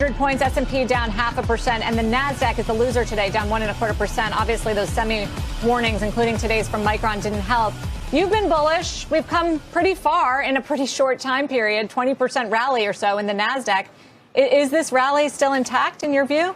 100 points, S&P down 0.5%, and the Nasdaq is the loser today, down 1.25%. Obviously, those semi-warnings, including today's from Micron, didn't help. You've been bullish. We've come pretty far in a pretty short time period, 20% rally or so in the Nasdaq. Is this rally still intact in your view?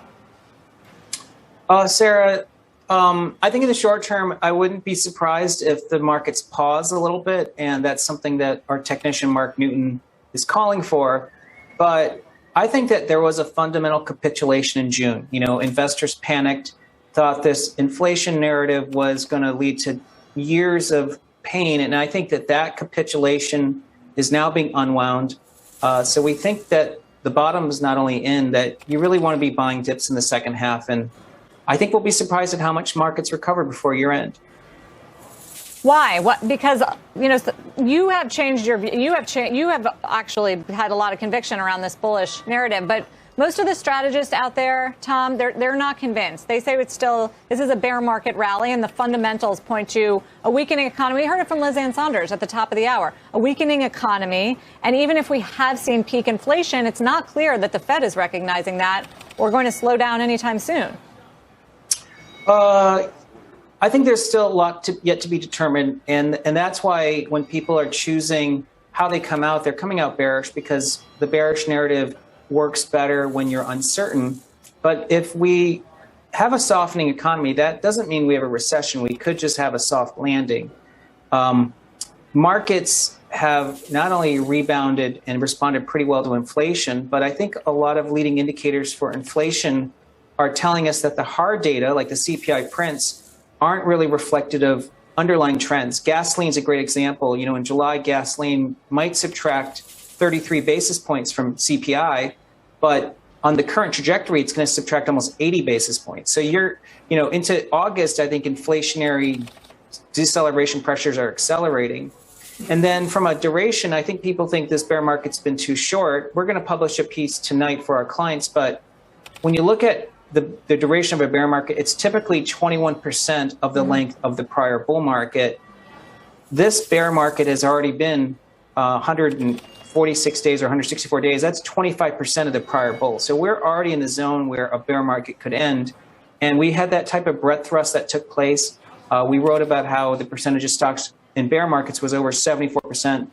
Sarah, I think in the short term, I wouldn't be surprised if the markets pause a little bit, and that's something that our technician Mark Newton is calling for. But I think that there was a fundamental capitulation in June. You know, investors panicked, thought this inflation narrative was going to lead to years of pain. And I think that that capitulation is now being unwound. So we think that the bottom is not only in, that you really want to be buying dips in the second half. And I think we'll be surprised at how much markets recover before year end. Why? What? Because, you know, you have changed your view. You have actually had a lot of conviction around this bullish narrative. But most of the strategists out there, Tom, they're not convinced. They say this is a bear market rally, and the fundamentals point to a weakening economy. We heard it from Liz Ann Saunders at the top of the hour. A weakening economy. And even if we have seen peak inflation, it's not clear that the Fed is recognizing that or going to slow down anytime soon. I think there's still a lot yet to be determined, and that's why when people are choosing how they come out, they're coming out bearish because the bearish narrative works better when you're uncertain. But if we have a softening economy, that doesn't mean we have a recession. We could just have a soft landing. Markets have not only rebounded and responded pretty well to inflation, but I think a lot of leading indicators for inflation are telling us that the hard data, like the CPI prints, aren't really reflective of underlying trends. Gasoline is a great example. You know, in July, gasoline might subtract 33 basis points from CPI, but on the current trajectory, it's going to subtract almost 80 basis points. So into August, I think inflationary deceleration pressures are accelerating. And then from a duration, I think people think this bear market's been too short. We're going to publish a piece tonight for our clients, but when you look at the duration of a bear market, it's typically 21% of the length of the prior bull market. This bear market has already been 146 days or 164 days. That's 25% of the prior bull. So we're already in the zone where a bear market could end. And we had that type of breadth thrust that took place. We wrote about how the percentage of stocks in bear markets was over 74%,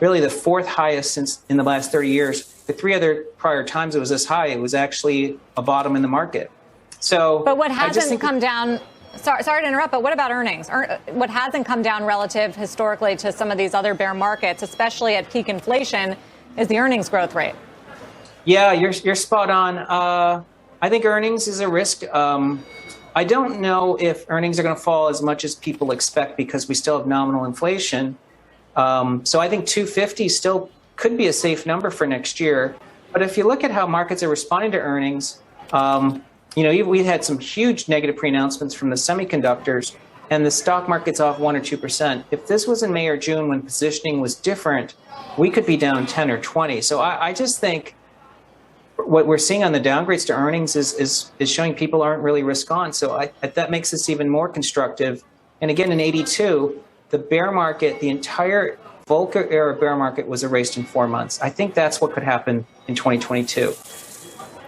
really the fourth highest since in the last 30 years. The three other prior times it was this high, it was actually a bottom in the market. So, but what hasn't come down, sorry to interrupt, but what about earnings? What hasn't come down relative historically to some of these other bear markets, especially at peak inflation, is the earnings growth rate. Yeah, you're spot on. I think earnings is a risk. I don't know if earnings are going to fall as much as people expect because we still have nominal inflation. So I think 250 still could be a safe number for next year. But if you look at how markets are responding to earnings, we had some huge negative pre-announcements from the semiconductors, and the stock market's off 1 or 2%. If this was in May or June when positioning was different, we could be down 10 or 20. So I just think what we're seeing on the downgrades to earnings is showing people aren't really risk on. So that makes us even more constructive. And again, in 82, the bear market, the entire Volcker era bear market was erased in 4 months. I think that's what could happen in 2022.